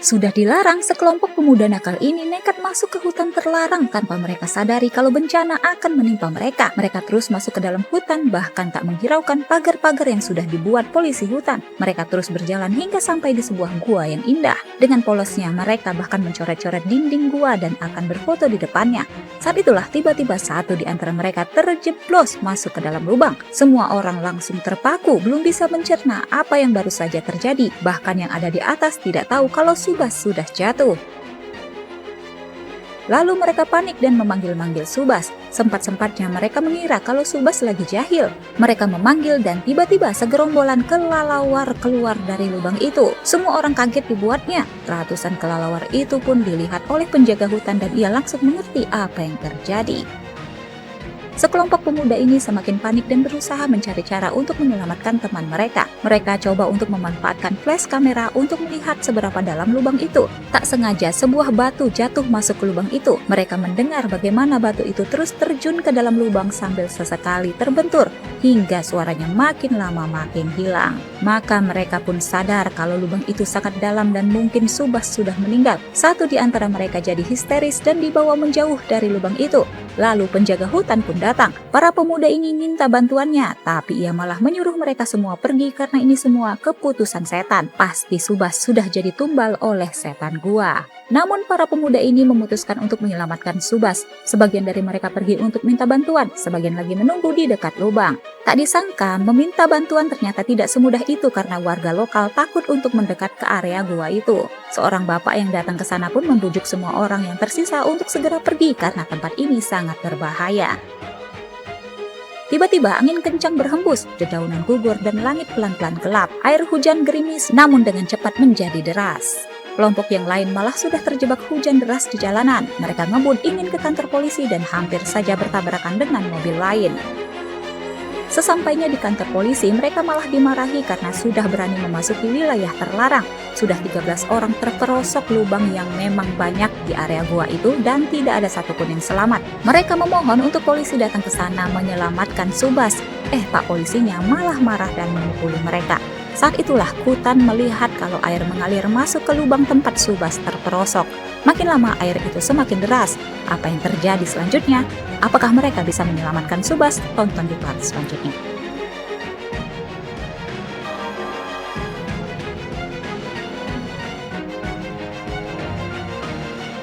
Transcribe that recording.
Sudah dilarang, sekelompok pemuda nakal ini nekat masuk ke hutan terlarang tanpa mereka sadari kalau bencana akan menimpa mereka. Mereka terus masuk ke dalam hutan, bahkan tak menghiraukan pagar-pagar yang sudah dibuat polisi hutan. Mereka terus berjalan hingga sampai di sebuah gua yang indah. Dengan polosnya, mereka bahkan mencoret-coret dinding gua dan akan berfoto di depannya. Saat itulah tiba-tiba satu di antara mereka terjeblos masuk ke dalam lubang. Semua orang langsung terpaku, belum bisa mencerna apa yang baru saja terjadi. Bahkan yang ada di atas tidak tahu kalau Subas sudah jatuh. Lalu mereka panik dan memanggil-manggil Subas. Sempat-sempatnya mereka mengira kalau Subas lagi jahil. Mereka memanggil dan tiba-tiba segerombolan kelelawar keluar dari lubang itu. Semua orang kaget dibuatnya. Ratusan kelelawar itu pun dilihat oleh penjaga hutan dan ia langsung mengerti apa yang terjadi. Sekelompok pemuda ini semakin panik dan berusaha mencari cara untuk menyelamatkan teman mereka. Mereka coba untuk memanfaatkan flash kamera untuk melihat seberapa dalam lubang itu. Tak sengaja sebuah batu jatuh masuk ke lubang itu. Mereka mendengar bagaimana batu itu terus terjun ke dalam lubang sambil sesekali terbentur, hingga suaranya makin lama makin hilang. Maka mereka pun sadar kalau lubang itu sangat dalam dan mungkin Subas sudah meninggal. Satu di antara mereka jadi histeris dan dibawa menjauh dari lubang itu. Lalu penjaga hutan pun datang. Para pemuda ini minta bantuannya, tapi ia malah menyuruh mereka semua pergi karena ini semua keputusan setan. Pasti Subas sudah jadi tumbal oleh setan gua. Namun para pemuda ini memutuskan untuk menyelamatkan Subas. Sebagian dari mereka pergi untuk minta bantuan, sebagian lagi menunggu di dekat lubang. Tak disangka meminta bantuan ternyata tidak semudah itu karena warga lokal takut untuk mendekat ke area gua itu. Seorang bapak yang datang ke sana pun membujuk semua orang yang tersisa untuk segera pergi karena tempat ini sangat berbahaya. Tiba-tiba angin kencang berhembus, dedaunan gugur dan langit pelan-pelan gelap. Air hujan gerimis namun dengan cepat menjadi deras. Kelompok yang lain malah sudah terjebak hujan deras di jalanan. Mereka ngebut ingin ke kantor polisi dan hampir saja bertabrakan dengan mobil lain. Sesampainya di kantor polisi, mereka malah dimarahi karena sudah berani memasuki wilayah terlarang. Sudah 13 orang terperosok lubang yang memang banyak di area gua itu dan tidak ada satupun yang selamat. Mereka memohon untuk polisi datang ke sana menyelamatkan Subas. Pak polisinya malah marah dan memukuli mereka. Saat itulah Kutan melihat kalau air mengalir masuk ke lubang tempat Subas terperosok. Makin lama air itu semakin deras. Apa yang terjadi selanjutnya? Apakah mereka bisa menyelamatkan Subas? Tonton di part selanjutnya.